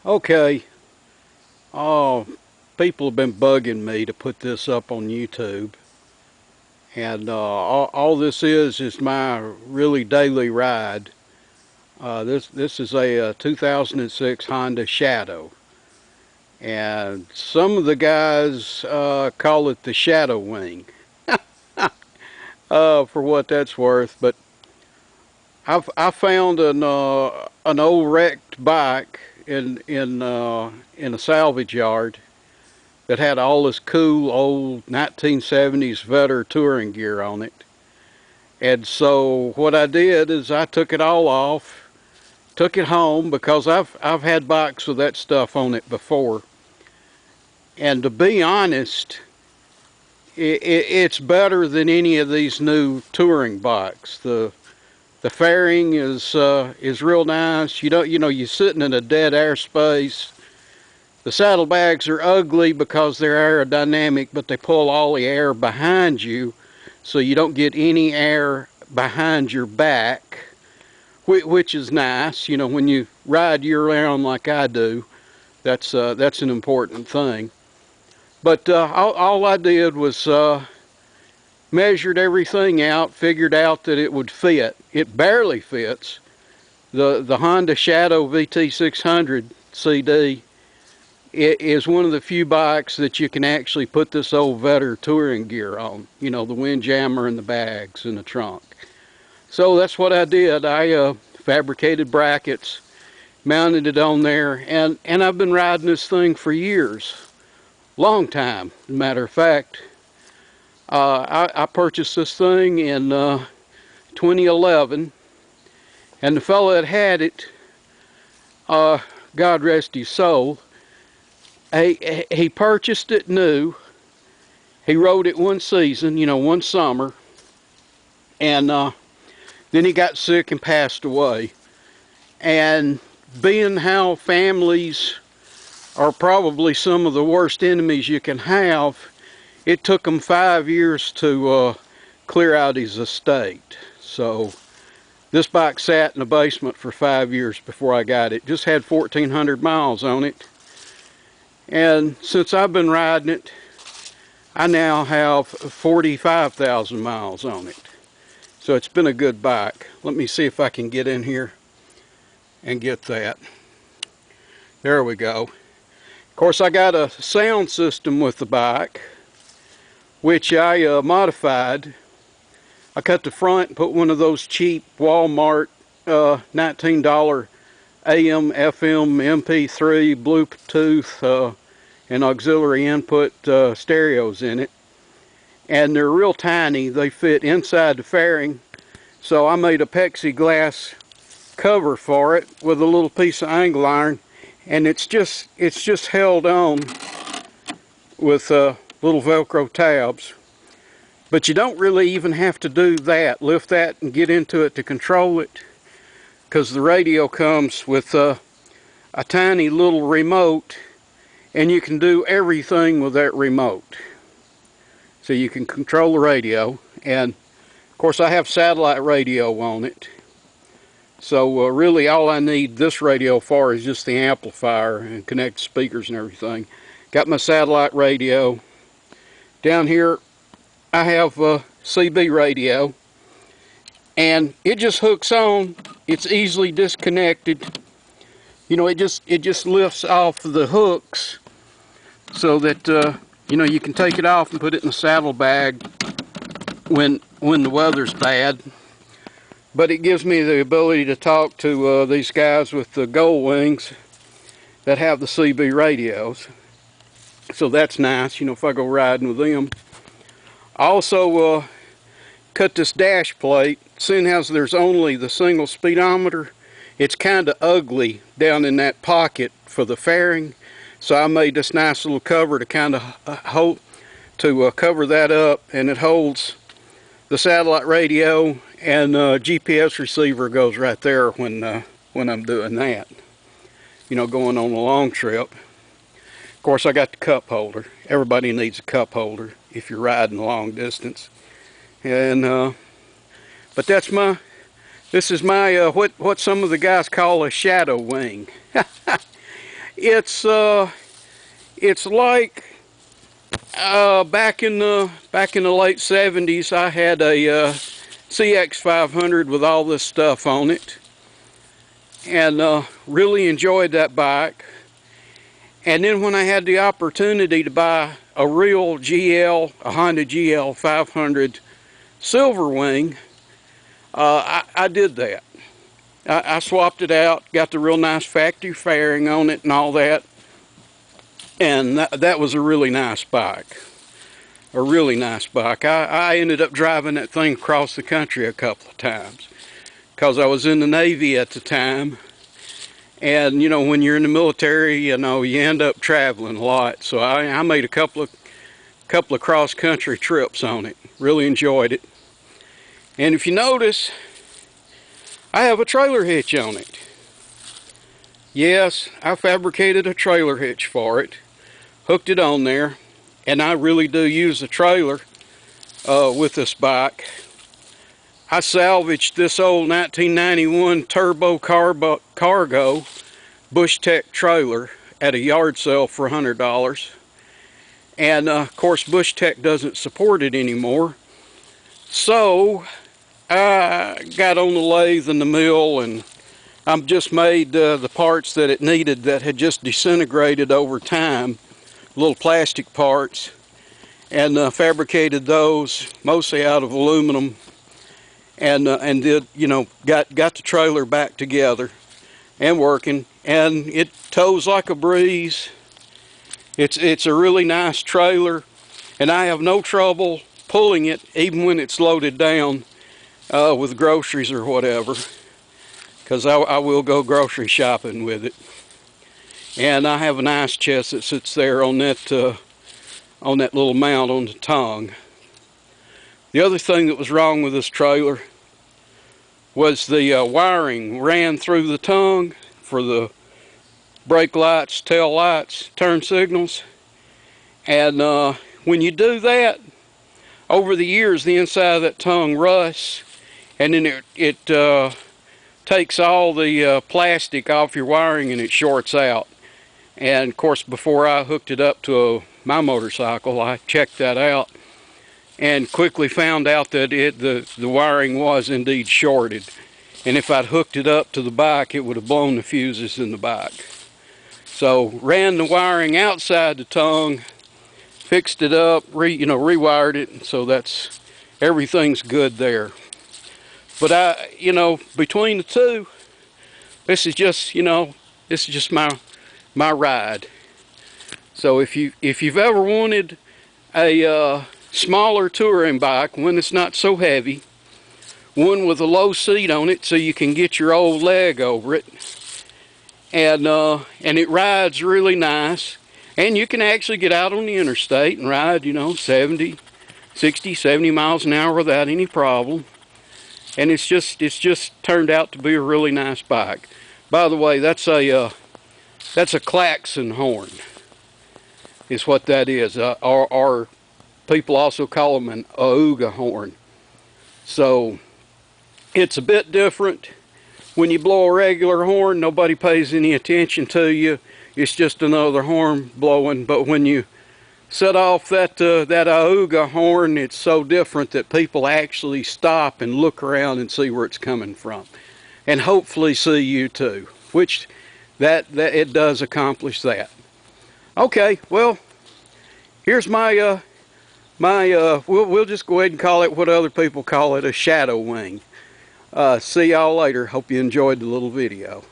Okay, oh, people have been bugging me to put this up on YouTube, and all this is my really daily ride. This is a 2006 Honda Shadow, and some of the guys call it the Shadow Wing, for what that's worth. But I found an old wrecked bike in a salvage yard that had all this cool old 1970s Vetter touring gear on it. And so what I did is I took it all off, took it home, because I've had bikes with that stuff on it before. And to be honest, it's better than any of these new touring bikes. The fairing is real nice. You're sitting in a dead airspace. The saddlebags are ugly because they're aerodynamic, but they pull all the air behind you, so you don't get any air behind your back, which is nice. You know, when you ride year-round like I do, that's an important thing. But all I did was measured everything out, figured out that it would fit. It barely fits. The Honda Shadow VT600 CD is one of the few bikes that you can actually put this old Vetter touring gear on. You know, the Windjammer and the bags in the trunk. So that's what I did. I fabricated brackets, mounted it on there, and I've been riding this thing for years. Long time, as a matter of fact. I purchased this thing in 2011, and the fellow that had it, God rest his soul, he purchased it new. He rode it one season, one summer, and then he got sick and passed away. And being how families are probably some of the worst enemies you can have, it took him 5 years to clear out his estate. So this bike sat in the basement for 5 years before I got it. Just had 1,400 miles on it. And since I've been riding it, I now have 45,000 miles on it. So it's been a good bike. Let me see if I can get in here and get that. There we go. Of course, I got a sound system with the bike, which I modified. I cut the front and put one of those cheap Walmart $19 AM, FM, MP3, Bluetooth, and auxiliary input stereos in it. And they're real tiny. They fit inside the fairing. So I made a plexiglass cover for it with a little piece of angle iron, and it's just held on with little Velcro tabs. But you don't really even have to do that. Lift that and get into it to control it, because the radio comes with a tiny little remote, and you can do everything with that remote. So you can control the radio, and of course I have satellite radio on it. So really all I need this radio for is just the amplifier and connect speakers and everything. Got my satellite radio. Down here I have CB radio, and it just hooks on. It's easily disconnected. It just lifts off the hooks so that you can take it off and put it in the saddlebag when the weather's bad. But it gives me the ability to talk to these guys with the gold wings that have the CB radios. So that's nice, if I go riding with them. I also cut this dash plate. Seeing as there's only the single speedometer, it's kind of ugly down in that pocket for the fairing. So I made this nice little cover to kind of cover that up, and it holds the satellite radio, and GPS receiver goes right there when I'm doing that. Going on a long trip. Of course, I got the cup holder. Everybody needs a cup holder if you're riding long distance. And but this is my what some of the guys call a shadow wing. It's like back in the late 70s, I had a CX500 with all this stuff on it, and really enjoyed that bike. And then when I had the opportunity to buy a real GL, a Honda GL 500 Silver Wing, I did that. I swapped it out, got the real nice factory fairing on it and all that. And that was a really nice bike. A really nice bike. I ended up driving that thing across the country a couple of times because I was in the Navy at the time. And you know, when you're in the military, you know, you end up traveling a lot. So I made a couple of cross-country trips on it. Really enjoyed it. And if you notice, I have a trailer hitch on it. Yes, I fabricated a trailer hitch for it. Hooked it on there. And I really do use the trailer with this bike. I salvaged this old 1991 Turbo Cargo Bush Tech trailer at a yard sale for $100. And of course Bush Tech doesn't support it anymore. So I got on the lathe and the mill, and I've just made the parts that it needed that had just disintegrated over time, little plastic parts, and fabricated those mostly out of aluminum, and did, you know, got the trailer back together and working, and it tows like a breeze. It's a really nice trailer, and I have no trouble pulling it even when it's loaded down with groceries or whatever, because I will go grocery shopping with it. And I have an ice chest that sits there on that little mount on the tongue. The other thing that was wrong with this trailer was the wiring ran through the tongue for the brake lights, tail lights, turn signals. And when you do that, over the years the inside of that tongue rusts, and then it takes all the plastic off your wiring and it shorts out. And of course, before I hooked it up to my motorcycle, I checked that out and quickly found out that the wiring was indeed shorted. And if I'd hooked it up to the bike, it would have blown the fuses in the bike. So ran the wiring outside the tongue, fixed it up, rewired it, so that's everything's good there. But between the two, this is just my ride. So if you've ever wanted a smaller touring bike, one that's not so heavy, one with a low seat on it so you can get your old leg over it, and it rides really nice, and you can actually get out on the interstate and ride 60, 70 miles an hour without any problem. And it's just turned out to be a really nice bike. By the way, that's a klaxon horn, is what that is. Or people also call them an auga horn. So it's a bit different. When you blow a regular horn, nobody pays any attention to you. It's just another horn blowing. But when you set off that auga horn, it's so different that people actually stop and look around and see where it's coming from, and hopefully see you too, which that it does accomplish that. Okay, well, here's my we'll just go ahead and call it what other people call it, a shadow wing. See y'all later. Hope you enjoyed the little video.